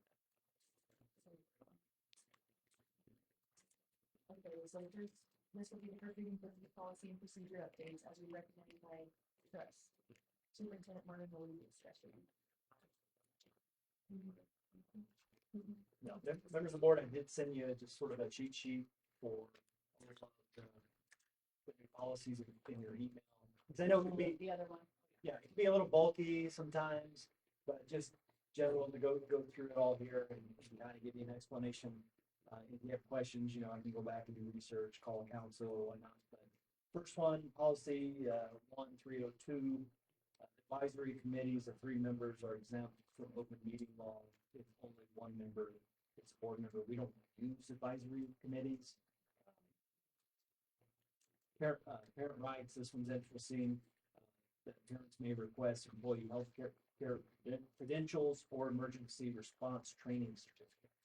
Okay, so this will be the reading for the policy and procedure updates as we recommended by Chris. Superintendent Martin will lead the discussion. No, members of the board, I did send you just sort of a cheat sheet for all of the new policies in your email. Because I know it can be, The other one. yeah, it can be a little bulky sometimes, but just general to go through it all here and kind of give you an explanation. If you have questions, you know, I can go back and do research, call council or whatnot. But first one, policy 1302, advisory committees of 3 members are exempt from open meeting law if only 1 member is a board member. We don't use advisory committees. Parent rights, this one's interesting. That parents may request employee health care credentials or emergency response training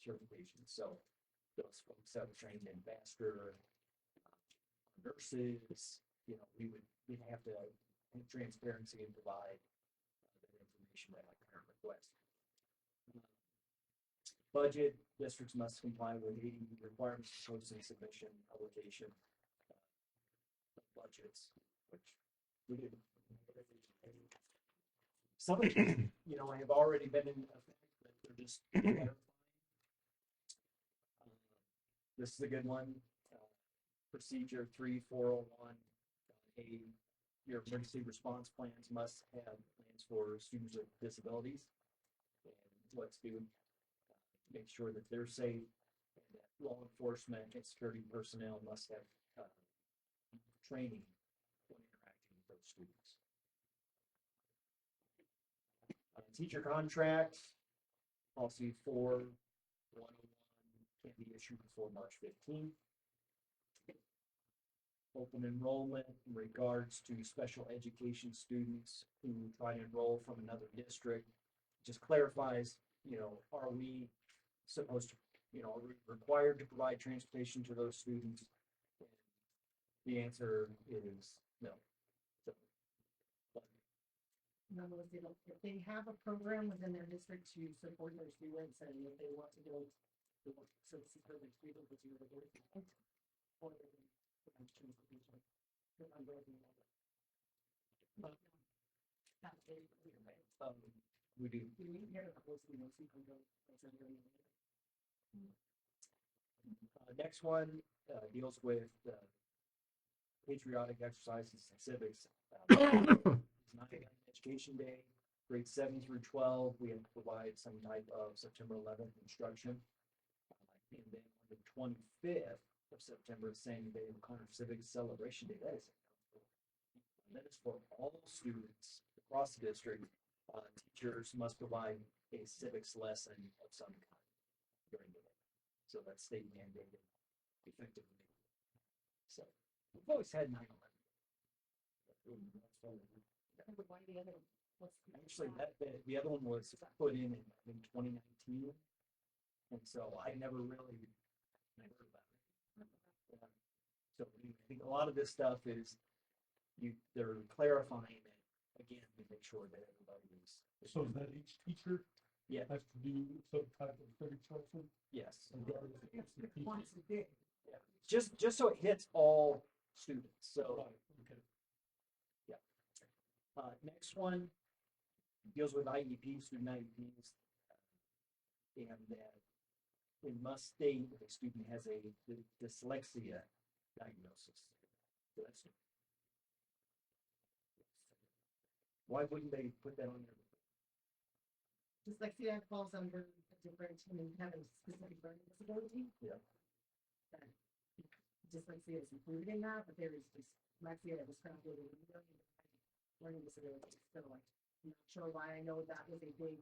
certifications. So those folks that were trained in ambassador, nurses, you know, we'd have to have transparency and provide that information that parent request. Budget, districts must comply with 80 requirements for posting, submission, publication, budgets, which we do. Some of them, you know, have already been in effect, but they're just clarifying. This is a good one. Procedure 3401. Your emergency response plans must have plans for students with disabilities. what to do, make sure that they're safe. And that law enforcement and security personnel must have training when interacting with those students. Teacher contract, policy 4101 can't be issued before March 15th. Open enrollment in regards to special education students who try to enroll from another district. Just clarifies, are we supposed to, are we required to provide transportation to those students? The answer is no. So, In other words, if they have a program within their district to support their students and if they want to go to services for their students, which is what they're doing, or they can provide transportation. I'm very That's very clear, right? we do. Do we hear of those, see from the. Next one deals with patriotic exercises and civics. It's not Education Day, grades 7 through 12. We have to provide some type of September 11th instruction. And then on the 25th of September, same day, O'Connor Civic Celebration Day. That is for all students across the district. Teachers must provide a civics lesson of some kind during the day. So that's state mandated effectively. So we've always had 9/11. Actually, the other one was put in I think 2019, and so I never really heard about it. So I think a lot of this stuff is they're clarifying it again to make sure that everybody is. So is that each teacher Yeah. has to do some type of civics lesson? Yes. Once a day. Yeah. Just so it hits all students. So Right, okay. next one deals with IEP, student IEPs, and that it must state if a student has a dyslexia diagnosis. So that's, why wouldn't they put that on there? Dyslexia falls under a different, have a specific learning disability. Yeah. And dyslexia is included in that, but there is dyslexia that was found with a learning disability. So I'm not sure why. I know that was a big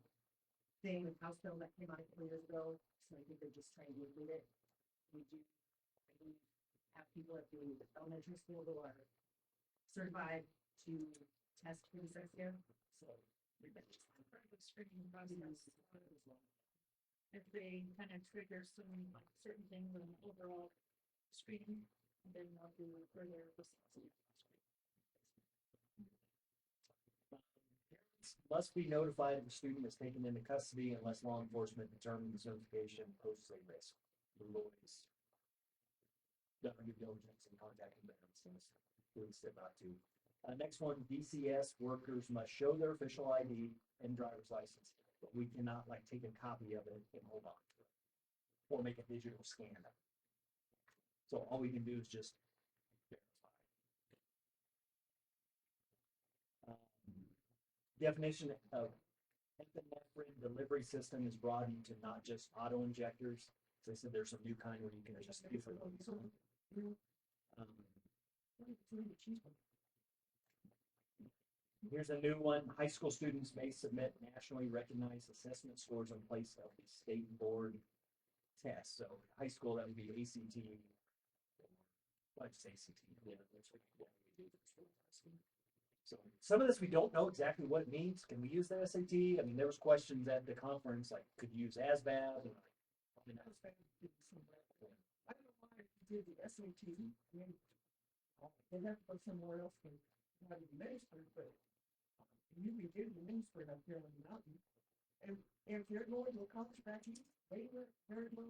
thing with House Bill that came out a couple years ago. So I think they're just trying to include it. We do have people at the elementary school who are certified to test for dyslexia. So we've been just part of the screening process. If they kind of trigger some like certain things in overall screening, then they'll do further assessment. Parents must be notified if the student is taken into custody unless law enforcement determines notification poses a risk. We've always done our due diligence in contacting parents since we step out to. Next one, DCS workers must show their official ID and driver's license, but we cannot take a copy of it and hold on to it or make a digital scan of it. So all we can do is just verify. Definition of epinephrine delivery system is broadened to not just auto injectors. So they said there's some new kind where you can just give it. Here's a new one. High school students may submit nationally recognized assessment scores in place of the state board test. So high school, that would be ACT. Well, just ACT. Yeah, that's what we do. So some of this we don't know exactly what it means. Can we use the SAT? I mean, there was questions at the conference like, could you use ASVAB? And I don't know why I did the SAT. I mean, they have to go somewhere else and have it administered, but you can get it administered up here in the mountain. And if you're going to a college back east, they were very low.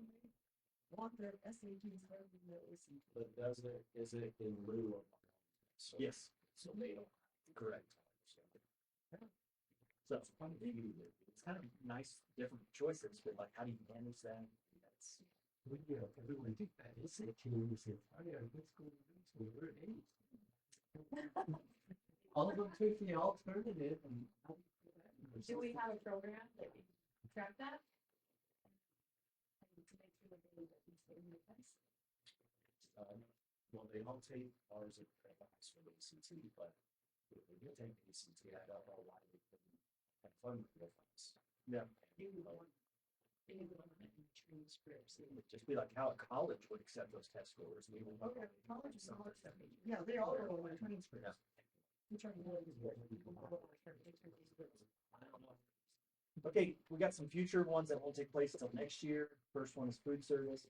Want their SATs rather than their ACT. But is it in lieu of? So, yes, so they don't. correct. So it's kind of nice, different choices, but how do you manage that? That's, Everyone think that is a team. You say, oh yeah, let's go. We're at 8. All of them took the alternative. And Do we have a program that we track that? Well, they don't take ours at the high school ACT, but if they do take ACT, I don't know why they couldn't have fun with us. Yeah. Transcripts, it would just be like how a college would accept those test scores. We would. Okay, college is all accepted. Yeah, they all go over transcripts. Which are good. Okay, we got some future ones that won't take place until next year. First one is food service.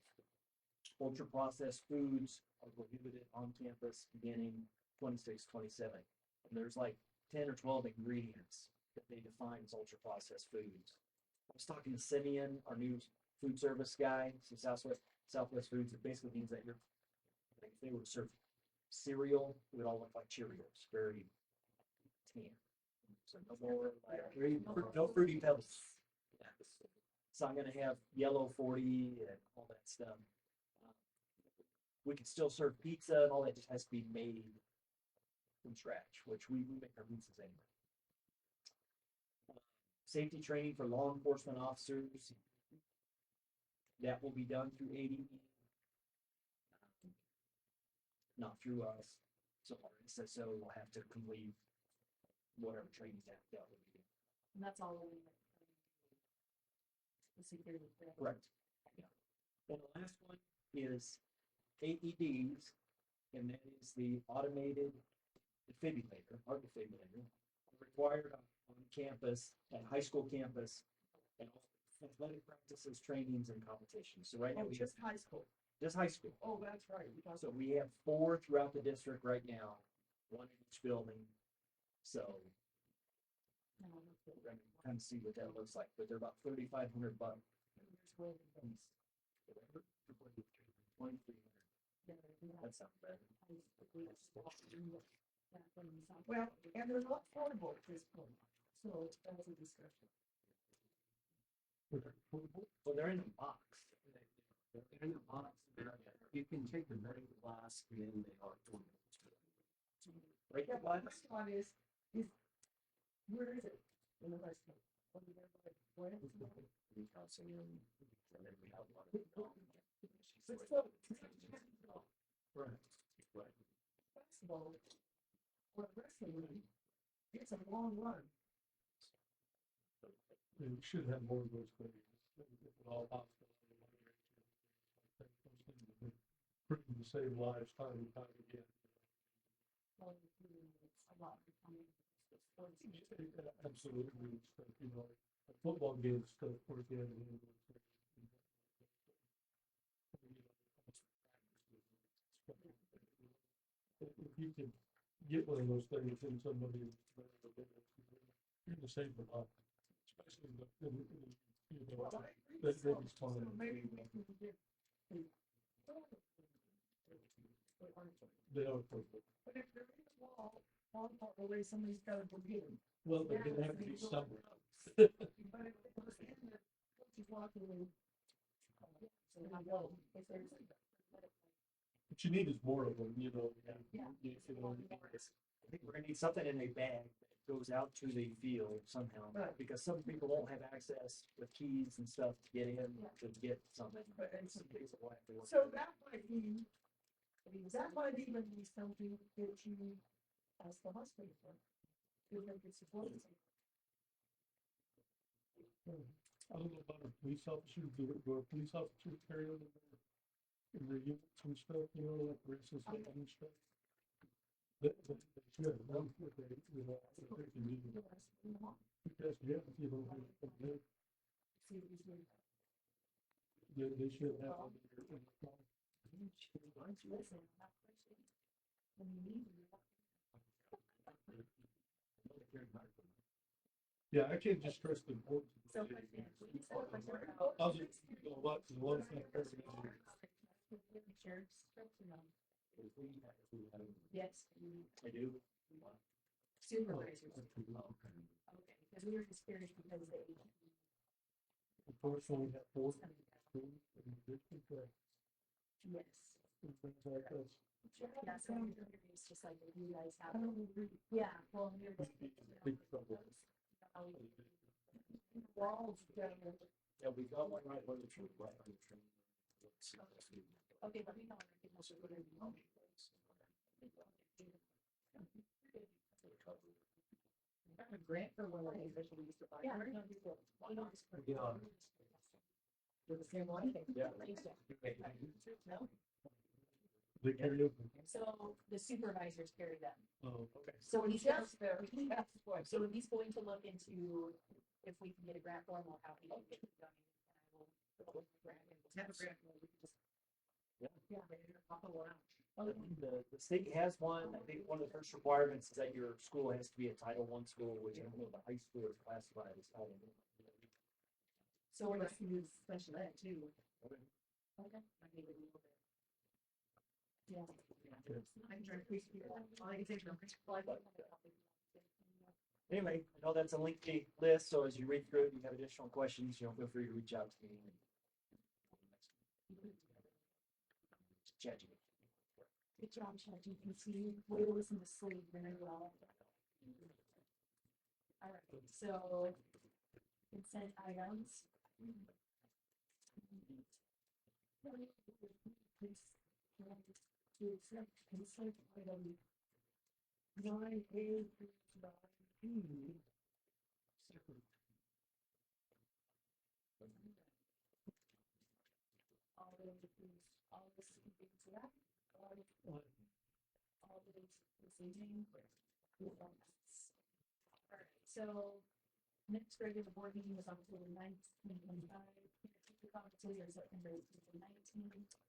Ultra processed foods are prohibited on campus beginning 26, 27. And there's like 10 or 12 ingredients that they define as ultra processed foods. I was talking to Simeon, our new food service guy, so Southwest Foods. It basically means that like if they were to serve cereal, it would all look like Cheerios, very tan. So no more like no fruity pebbles. It's not gonna have yellow 40 and all that stuff. We can still serve pizza and all that just has to be made from scratch, which we make our pizzas anyway. Safety training for law enforcement officers. That will be done through ADE. Not through us. So our SSO will have to complete whatever training that will be. And that's all. The security. Correct. Yeah. And the last one is AEDs, and that is the automated defibrillator, heart defibrillator, required on campus, at high school campus, and all athletic practices, trainings, and competitions. So right now we Just high school. just high school. Oh, that's right. So we have 4 throughout the district right now, 1 in each building. So we're gonna kind of see what that looks like, but they're about $3,500 bucks. 2,300. That sounds better. Well, and they're not portable at this point, so that's a discussion. Well, they're in a box. They're in the box. You can take the break class and then they are. Right, Yeah, the but box? the one is, where is it? In the restaurant? Over there by where? But still, Right, right. basketball, or wrestling, it's a long run. We should have more of those things. All hospitals. Proven to save lives time and time again. It's a lot. Absolutely, stuff, you know, a football game stuff, for example. If you could get one of those things in somebody, you're gonna save a lot, especially you know, that is So fine. maybe we can get. They are perfect. But if there is a wall, the way somebody's got to go get it. Well, they're gonna have to be somewhere. But if it was in the, she's walking in. So I go, if there's. What you need is more of them, you know. Yeah. I think we're gonna need something in a bag that goes out to the field somehow, Right. because some people won't have access with keys and stuff to get in, to get something. But And some things will have to work. So that might be, that might even be something that you ask the hospital for. If they could support it. I don't know about our police officers, do our police officers carry on in their units and stuff, you know, like races and stuff? They should, if they, you know, if they can do it. Because, yeah, you know, they should have. Yeah, I can't just trust the board. So. I'll just, you know, lots and lots of. Yes. I do. Supervisors. Okay, because we were just curious because they. Unfortunately, we have 4 schools in the district that Yes. and things like that. Yeah, so I'm curious, just like if you guys have. Yeah, well, you're. Big trouble. Walls down there. Yeah, we got one right on the tree, right on the tree. Okay, let me know. A grant for one of the official use of. Yeah. With the same one? Yeah. No? So the supervisors carry them. Oh, okay. So when he's just there, so when he's going to look into if we can get a grant for him, we'll have to get it done. And I will. Have a grant. Yeah. Oh, wow. The state has one. I think one of the first requirements is that your school has to be a Title I school, which I know the high school is classified as Title I. So we're not gonna use special ed too. Okay. Okay. I need a little bit. Yeah. I can try to please people. All I can say is, Anyway, I know that's a lengthy list, so as you read through it, you have additional questions, feel free to reach out to me. Chat. good job, Chad. You can see, way to listen to sleep very well. All right, so consent items. To accept consent item 9A through 9B. All those things that, all those this evening. All right, so next regular board meeting is October 9th, 2025. The September 19th.